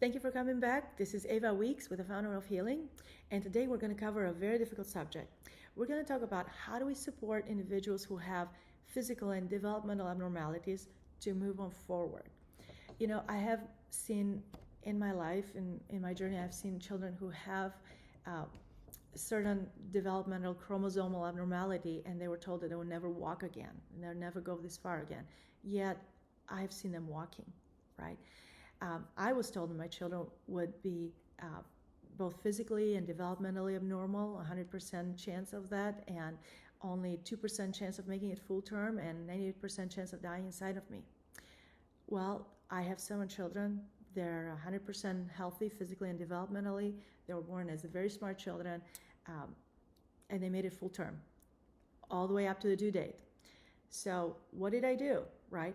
Thank you for coming back. This is Eva Weeks with the Founder of Healing, and today we're going to cover a very difficult subject. We're going to talk about how do we support individuals who have physical and developmental abnormalities to move on forward. You know, I have seen in my life, in my journey, I've seen children who have certain developmental chromosomal abnormality, and they were told that they will never walk again, and they'll never go this far again. Yet, I've seen them walking, right? I was told that my children would be both physically and developmentally abnormal, 100% chance of that, and only 2% chance of making it full term, and 98% chance of dying inside of me. Well, I have 7 children. They're 100% healthy physically and developmentally. They were born as very smart children, and they made it full term, all the way up to the due date. So what did I do, right?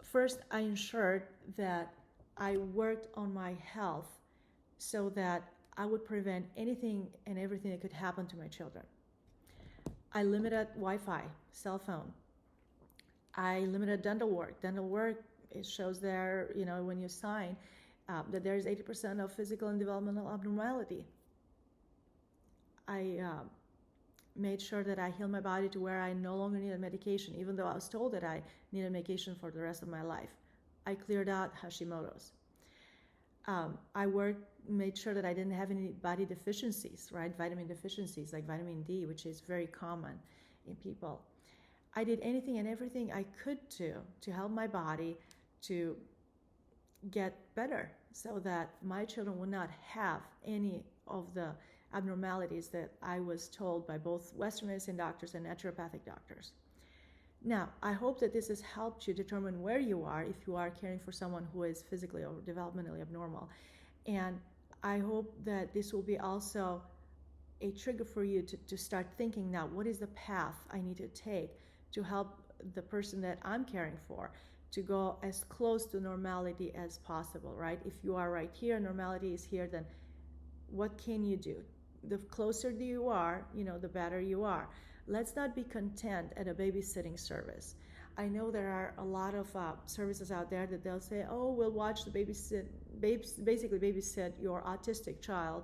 First, I ensured that I worked on my health so that I would prevent anything and everything that could happen to my children. I limited Wi-Fi, cell phone. I limited dental work. Dental work, it shows there, you know, when you sign, that there's 80% of physical and developmental abnormality. I made sure that I healed my body to where I no longer needed medication, even though I was told that I needed medication for the rest of my life. I cleared out Hashimoto's. I made sure that I didn't have any body deficiencies, right? Vitamin deficiencies like vitamin D, which is very common in people. I did anything and everything I could do to help my body to get better so that my children would not have any of the abnormalities that I was told by both Western medicine doctors and naturopathic doctors. Now, I hope that this has helped you determine where you are if you are caring for someone who is physically or developmentally abnormal. And I hope that this will be also a trigger for you to start thinking now, what is the path I need to take to help the person that I'm caring for to go as close to normality as possible, right? If you are right here, normality is here, then what can you do? The closer you are, you know, the better you are. Let's not be content at a babysitting service. I know there are a lot of services out there that they'll say, oh, we'll watch the basically babysit your autistic child.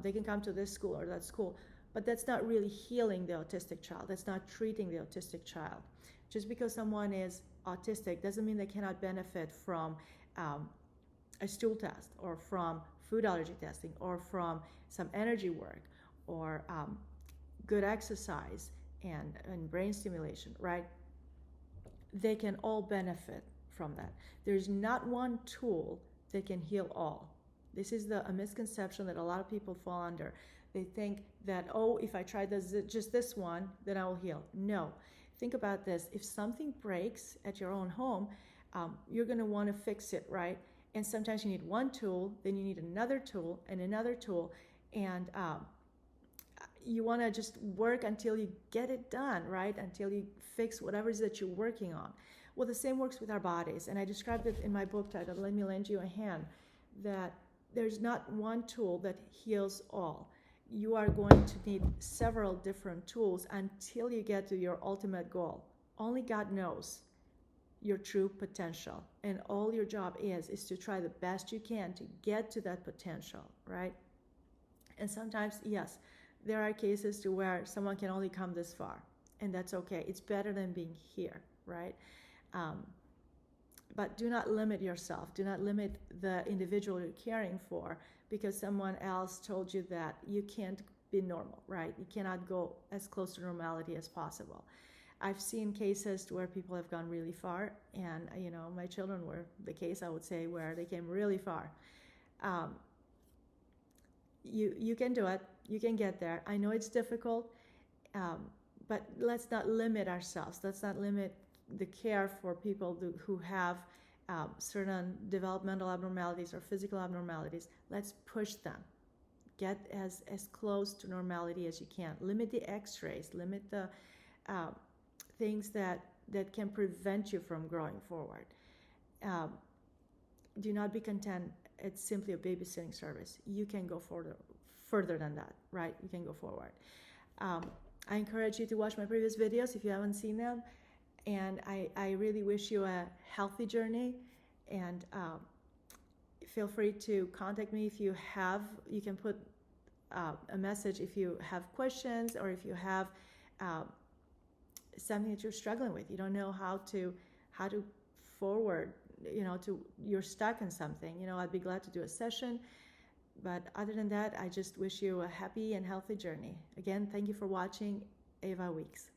They can come to this school or that school. But that's not really healing the autistic child. That's not treating the autistic child. Just because someone is autistic doesn't mean they cannot benefit from a stool test or from food allergy testing or from some energy work or good exercise and brain stimulation, right? They can all benefit from that. There's not one tool that can heal all. This is a misconception that a lot of people fall under. They think that, oh, if I try just this one, then I will heal. No. Think about this. If something breaks at your own home, you're going to want to fix it, right? And sometimes you need one tool, then you need another tool and another tool, and you want to just work until you get it done, right? Until you fix whatever it is that you're working on. Well, the same works with our bodies, and I described it in my book titled, Let Me Lend You a Hand, that there's not one tool that heals all. You are going to need several different tools until you get to your ultimate goal. Only God knows your true potential, and all your job is to try the best you can to get to that potential, right? And sometimes, yes, there are cases to where someone can only come this far, and that's okay. It's better than being here, right? But do not limit yourself. Do not limit the individual you're caring for because someone else told you that you can't be normal, right? You cannot go as close to normality as possible. I've seen cases where people have gone really far, and you know, my children were the case, I would say, where they came really far. You can do it. You can get there. I know it's difficult, but let's not limit ourselves. Let's not limit the care for people who have certain developmental abnormalities or physical abnormalities. Let's push them. Get as close to normality as you can. Limit the x-rays. Limit the things that can prevent you from growing forward. Do not be content. It's simply a babysitting service. You can go further than that, right? You can go forward. I encourage you to watch my previous videos if you haven't seen them. And I really wish you a healthy journey. And feel free to contact me if you have. You can put a message if you have questions, or if you have something that you're struggling with. You don't know how to forward, to you're stuck in something. I'd be glad to do a session. But other than that, I just wish you a happy and healthy journey. Again, thank you for watching. Ava Weeks.